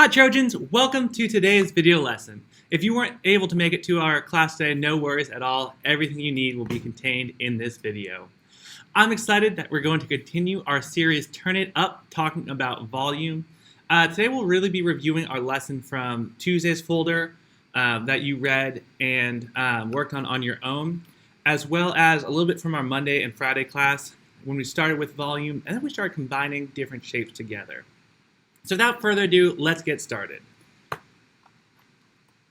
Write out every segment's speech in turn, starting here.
Hi Trojans, welcome to today's video lesson. If you weren't able to make it to our class today, no worries at all. Everything you need will be contained in this video. I'm excited that we're going to continue our series Turn It Up, talking about volume. Today we'll really be reviewing our lesson from Tuesday's folder that you read and worked on your own, as well as a little bit from our Monday and Friday class when we started with volume and then we started combining different shapes together. So without further ado, let's get started.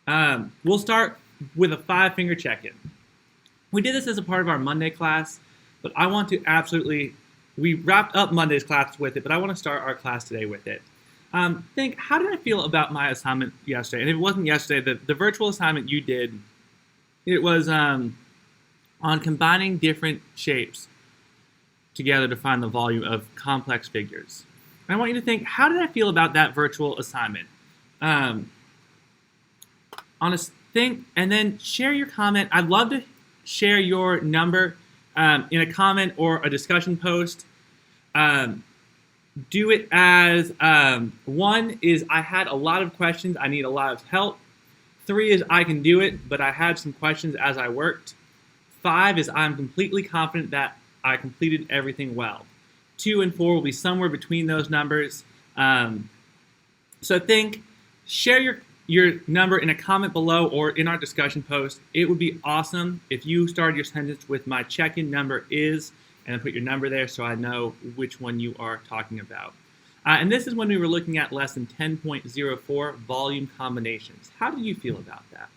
We'll start with a 5-finger check-in. We did this as a part of our Monday class, but I want to we wrapped up Monday's class with it, but I want to start our class today with it. Think, how did I feel about my assignment yesterday? And if it wasn't yesterday, the virtual assignment you did, it was on combining different shapes together to find the volume of complex figures. I want you to think, how did I feel about that virtual assignment? Think, and then share your comment. I'd love to share your number in a comment or a discussion post. Do it as 1 is I had a lot of questions, I need a lot of help. 3 is I can do it, but I had some questions as I worked. 5 is I'm completely confident that I completed everything well. 2 and 4 will be somewhere between those numbers. So think, share your number in a comment below or in our discussion post. It would be awesome if you started your sentence with my check-in number is, and then put your number there so I know which one you are talking about. And this is when we were looking at lesson 10.04, volume combinations. How do you feel about that?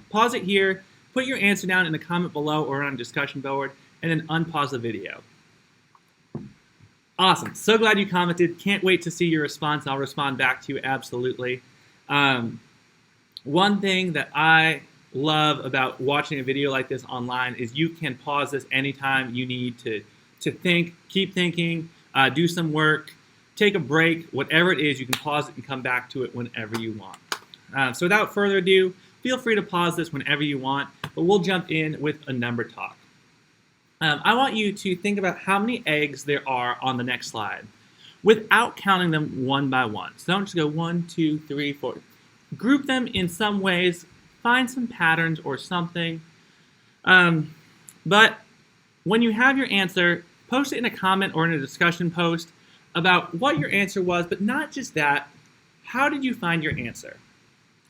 Pause it here, put your answer down in the comment below or on a discussion board, and then unpause the video. Awesome. So glad you commented. Can't wait to see your response. I'll respond back to you absolutely. One thing that I love about watching a video like this online is you can pause this anytime you need to think, keep thinking, do some work, take a break, whatever it is, you can pause it and come back to it whenever you want. So without further ado, feel free to pause this whenever you want, but we'll jump in with a number talk. I want you to think about how many eggs there are on the next slide without counting them one by one. So don't just go 1, 2, 3, 4. Group them in some ways, find some patterns or something. But when you have your answer, post it in a comment or in a discussion post about what your answer was, but not just that. How did you find your answer?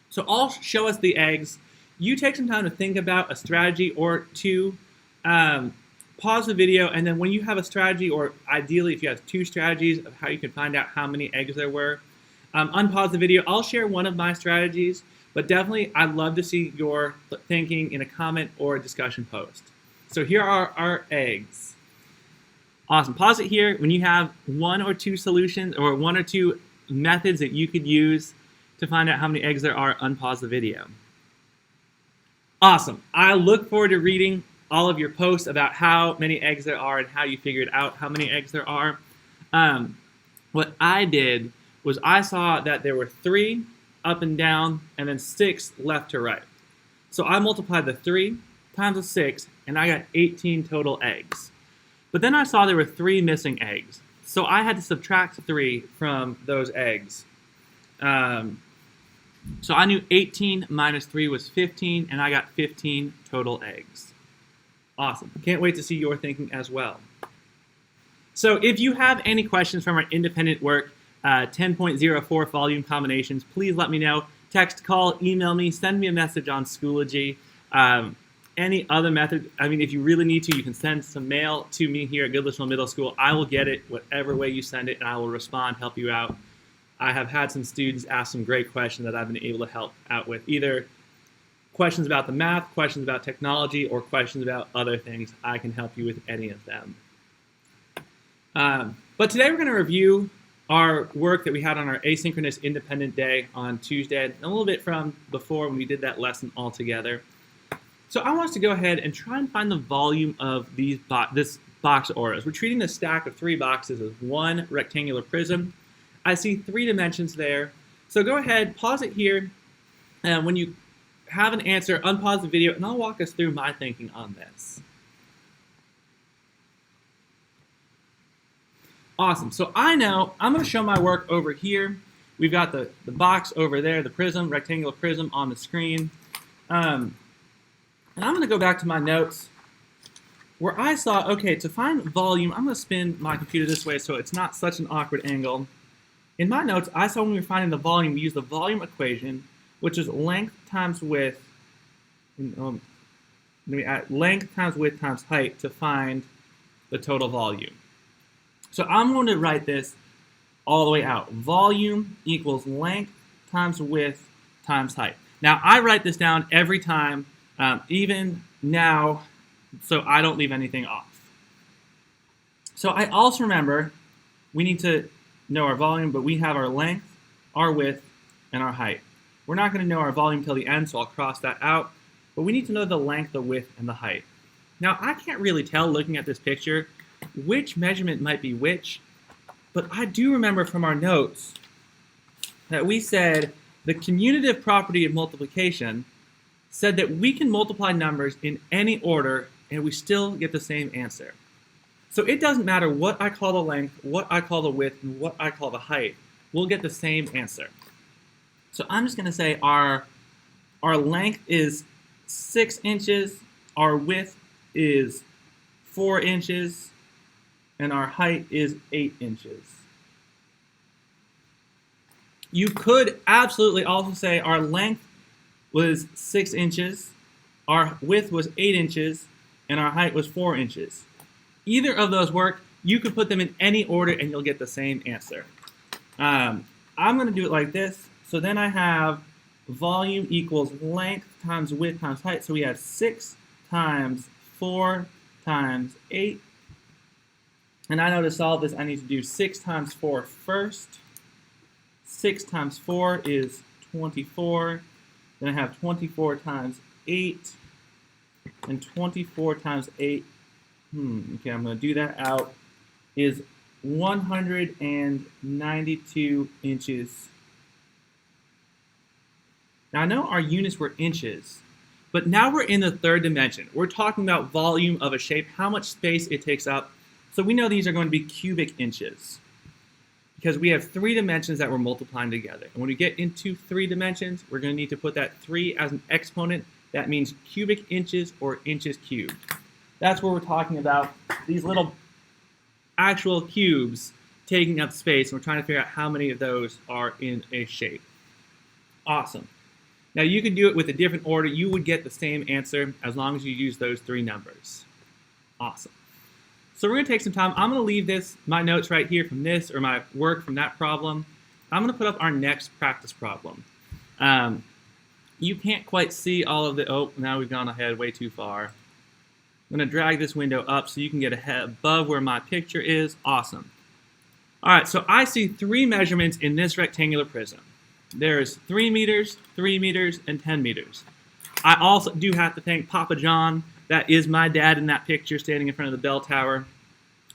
So I'll show us the eggs. You take some time to think about a strategy or two. Pause the video, and then when you have a strategy, or ideally if you have 2 strategies of how you can find out how many eggs there were, unpause the video. I'll share one of my strategies, but definitely I'd love to see your thinking in a comment or a discussion post. So here are our eggs. Awesome. Pause it here. When you have 1 or 2 solutions or 1 or 2 methods that you could use to find out how many eggs there are, unpause the video. Awesome. I look forward to reading all of your posts about how many eggs there are and how you figured out how many eggs there are. What I did was I saw that there were 3 up and down and then 6 left to right. So I multiplied the 3 times the 6 and I got 18 total eggs. But then I saw there were 3 missing eggs. So I had to subtract 3 from those eggs. So I knew 18 minus 3 was 15 and I got 15 total eggs. Awesome. Can't wait to see your thinking as well. So if you have any questions from our independent work, 10.04 volume combinations, please let me know. Text, call, email me, send me a message on Schoology. Any other method, I mean, if you really need to, you can send some mail to me here at Good Litchfield Middle School. I will get it whatever way you send it, and I will respond, help you out. I have had some students ask some great questions that I've been able to help out with, either questions about the math, questions about technology, or questions about other things. I can help you with any of them. But today we're going to review our work that we had on our asynchronous independent day on Tuesday, and a little bit from before when we did that lesson all together. So I want us to go ahead and try and find the volume of this box of Oreos. We're treating the stack of 3 boxes as one rectangular prism. I see 3 dimensions there. So go ahead, pause it here, and when you have an answer, unpause the video, and I'll walk us through my thinking on this. Awesome. So I know I'm going to show my work over here. We've got the box over there, the prism, rectangular prism on the screen. And I'm going to go back to my notes where I saw, okay, to find volume, I'm going to spin my computer this way so it's not such an awkward angle. In my notes, I saw when we were finding the volume, we used the volume equation, which is length times width, length times width times height to find the total volume. So I'm going to write this all the way out. Volume equals length times width times height. Now, I write this down every time, even now, so I don't leave anything off. So I also remember we need to know our volume, but we have our length, our width, and our height. We're not going to know our volume till the end, so I'll cross that out. But we need to know the length, the width, and the height. Now, I can't really tell looking at this picture which measurement might be which, but I do remember from our notes that we said the commutative property of multiplication said that we can multiply numbers in any order and we still get the same answer. So it doesn't matter what I call the length, what I call the width, and what I call the height. We'll get the same answer. So I'm just going to say our length is 6 inches, our width is 4 inches, and our height is 8 inches. You could absolutely also say our length was 6 inches, our width was 8 inches, and our height was 4 inches. Either of those work. You could put them in any order and you'll get the same answer. I'm going to do it like this. So then I have volume equals length times width times height. So we have 6 times 4 times 8. And I know to solve this I need to do 6 times 4 first. 6 times 4 is 24. Then I have 24 times 8. And 24 times 8, okay, I'm going to do that out, is 192 inches. Now I know our units were inches, but now we're in the third dimension. We're talking about volume of a shape, how much space it takes up. So we know these are going to be cubic inches because we have 3 dimensions that we're multiplying together. And when we get into 3 dimensions, we're going to need to put that 3 as an exponent. That means cubic inches or inches cubed. That's what we're talking about, these little actual cubes taking up space, and we're trying to figure out how many of those are in a shape. Awesome. Now you could do it with a different order. You would get the same answer as long as you use those 3 numbers. Awesome. So we're going to take some time. I'm going to leave my notes right here from this, or my work from that problem. I'm going to put up our next practice problem. You can't quite see all of the, oh, now we've gone ahead way too far. I'm going to drag this window up so you can get ahead above where my picture is. Awesome. All right, so I see 3 measurements in this rectangular prism. There's 3 meters, 3 meters, and 10 meters. I also do have to thank Papa John. That is my dad in that picture standing in front of the bell tower.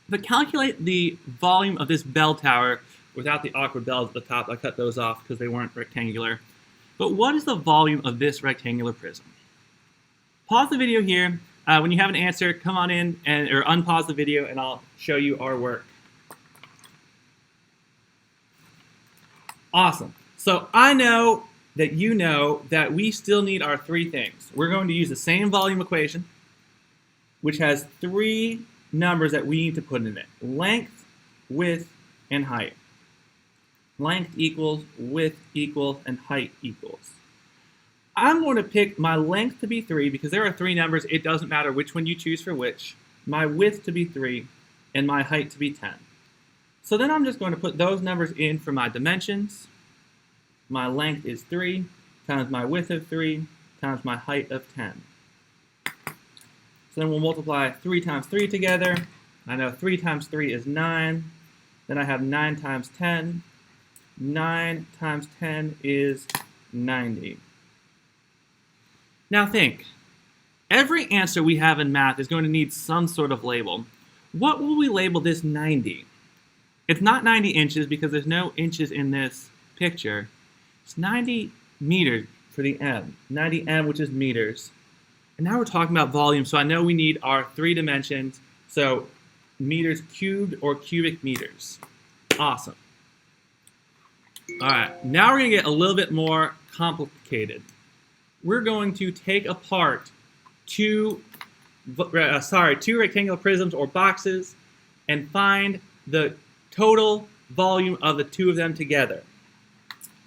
But calculate the volume of this bell tower without the awkward bells at the top. I cut those off because they weren't rectangular. But what is the volume of this rectangular prism? Pause the video here. When you have an answer, come on in or unpause the video and I'll show you our work. Awesome. So I know that you know that we still need our 3 things. We're going to use the same volume equation, which has 3 numbers that we need to put in it. Length, width, and height. Length equals, width equals, and height equals. I'm going to pick my length to be 3 because there are 3 numbers. It doesn't matter which one you choose for which. My width to be 3 and my height to be 10. So then I'm just going to put those numbers in for my dimensions. My length is 3 times my width of 3 times my height of 10. So then we'll multiply 3 times 3 together. I know 3 times 3 is 9. Then I have 9 times 10. 9 times 10 is 90. Now think, every answer we have in math is going to need some sort of label. What will we label this 90? It's not 90 inches because there's no inches in this picture. It's 90 meters for the M. 90 M, which is meters. And now we're talking about volume, so I know we need our 3 dimensions. So meters cubed or cubic meters. Awesome. All right, now we're going to get a little bit more complicated. We're going to take apart two rectangular prisms or boxes and find the total volume of the two of them together.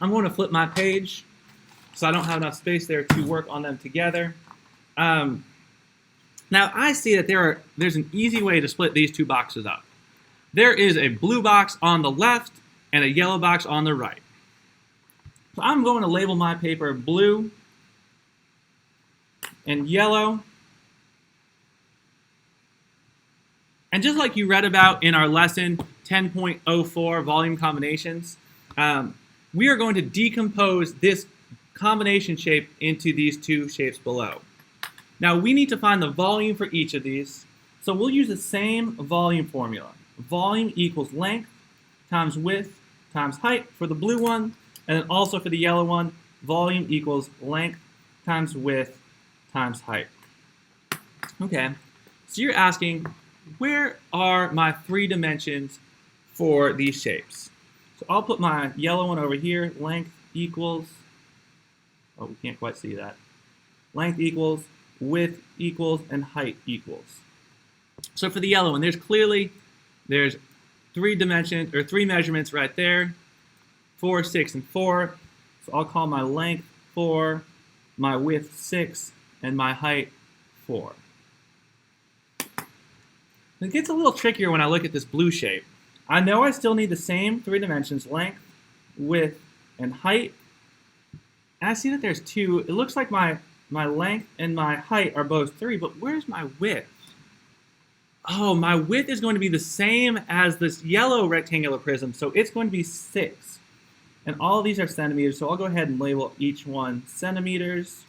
I'm going to flip my page so I don't have enough space there to work on them together. Now I see that there's an easy way to split these two boxes up. There is a blue box on the left and a yellow box on the right. So I'm going to label my paper blue and yellow. And just like you read about in our lesson 10.04 volume combinations, we are going to decompose this combination shape into these two shapes below. Now we need to find the volume for each of these, so we'll use the same volume formula. Volume equals length times width times height for the blue one, and then also for the yellow one, volume equals length times width times height. Okay, so you're asking, where are my 3 dimensions for these shapes? So I'll put my yellow one over here. Length equals, oh, we can't quite see that. Length equals, width equals, and height equals. So for the yellow one, there's 3 dimensions, or 3 measurements right there, 4, 6, and 4. So I'll call my length 4, my width 6, and my height 4. It gets a little trickier when I look at this blue shape. I know I still need the same 3 dimensions, length, width, and height. And I see that there's 2. It looks like my length and my height are both 3, but where's my width? Oh, my width is going to be the same as this yellow rectangular prism, so it's going to be 6. And all of these are centimeters, so I'll go ahead and label each one centimeters.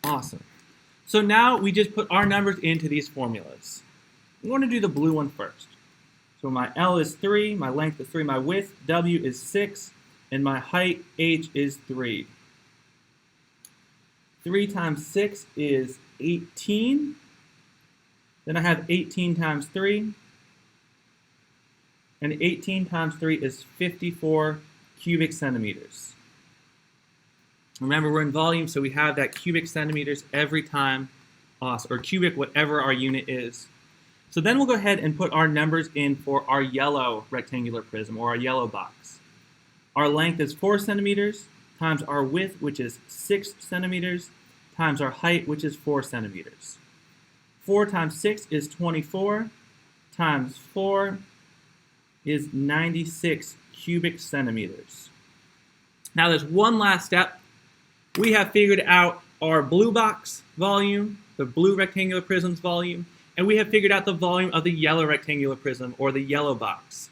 Awesome. So now we just put our numbers into these formulas. I'm going to do the blue one first. So my L is 3, my length is 3, my width, W is 6, and my height, H, is 3. 3 times 6 is 18. Then I have 18 times 3. And 18 times 3 is 54 cubic centimeters. Remember, we're in volume, so we have that cubic centimeters every time, or cubic, whatever our unit is. So then we'll go ahead and put our numbers in for our yellow rectangular prism, or our yellow box. Our length is 4 centimeters, times our width, which is 6 centimeters, times our height, which is 4 centimeters. 4 times 6 is 24, times 4 is 96 cubic centimeters. Now there's one last step. We have figured out our blue box volume, the blue rectangular prism's volume, and we have figured out the volume of the yellow rectangular prism, or the yellow box.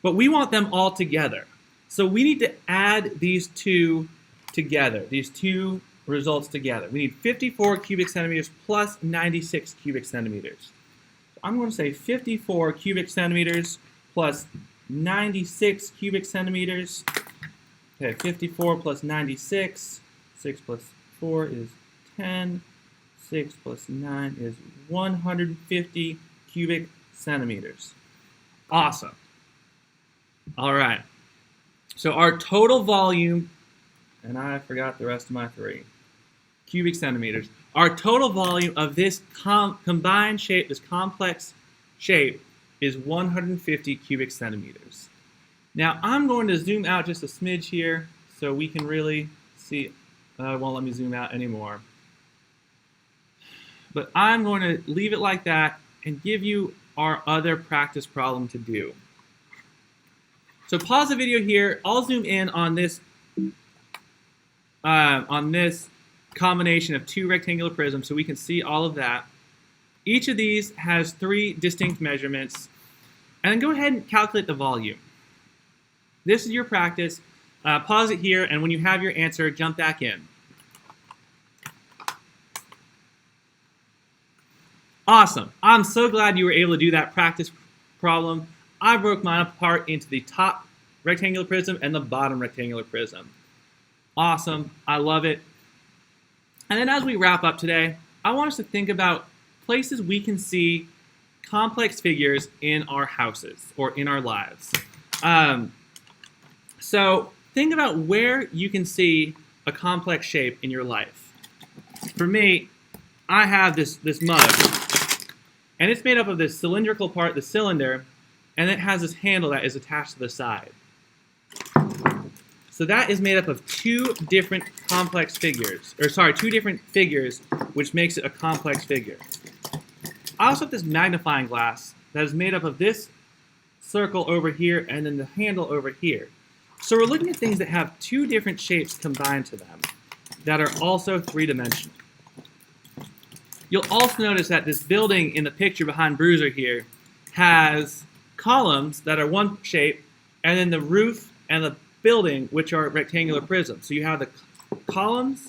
But we want them all together. So we need to add these two together, these two results together. We need 54 cubic centimeters plus 96 cubic centimeters. So I'm going to say 54 cubic centimeters plus 96 cubic centimeters. Okay, 54 plus 96. 6 plus 4 is 10. 6 plus 9 is 150 cubic centimeters. Awesome. All right. So our total volume, and I forgot the rest of my 3, cubic centimeters. Our total volume of this combined shape, this complex shape, is 150 cubic centimeters. Now I'm going to zoom out just a smidge here so we can really see. It won't let me zoom out anymore. But I'm going to leave it like that and give you our other practice problem to do. So pause the video here. I'll zoom in on this combination of 2 rectangular prisms so we can see all of that. Each of these has 3 distinct measurements. And then go ahead and calculate the volume. This is your practice. Pause it here, and when you have your answer, jump back in. Awesome. I'm so glad you were able to do that practice problem. I broke mine apart into the top rectangular prism and the bottom rectangular prism. Awesome. I love it. And then as we wrap up today, I want us to think about places we can see complex figures in our houses or in our lives. So think about where you can see a complex shape in your life. For me, I have this mug, and it's made up of this cylindrical part, the cylinder, and it has this handle that is attached to the side. So that is made up of two different figures, which makes it a complex figure. I also have this magnifying glass that is made up of this circle over here and then the handle over here. So we're looking at things that have two different shapes combined to them that are also three-dimensional. You'll also notice that this building in the picture behind Bruiser here has columns that are one shape, and then the roof and the building, which are rectangular prisms. So you have the columns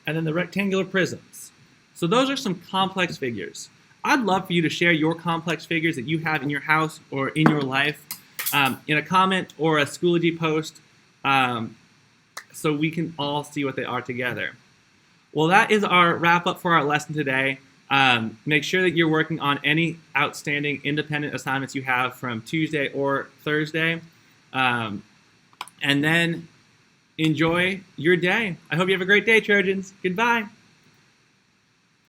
and then the rectangular prisms. So those are some complex figures. I'd love for you to share your complex figures that you have in your house or in your life in a comment or a Schoology post so we can all see what they are together. Well, that is our wrap up for our lesson today. Make sure that you're working on any outstanding independent assignments you have from Tuesday or Thursday. And then enjoy your day. I hope you have a great day, Trojans. Goodbye.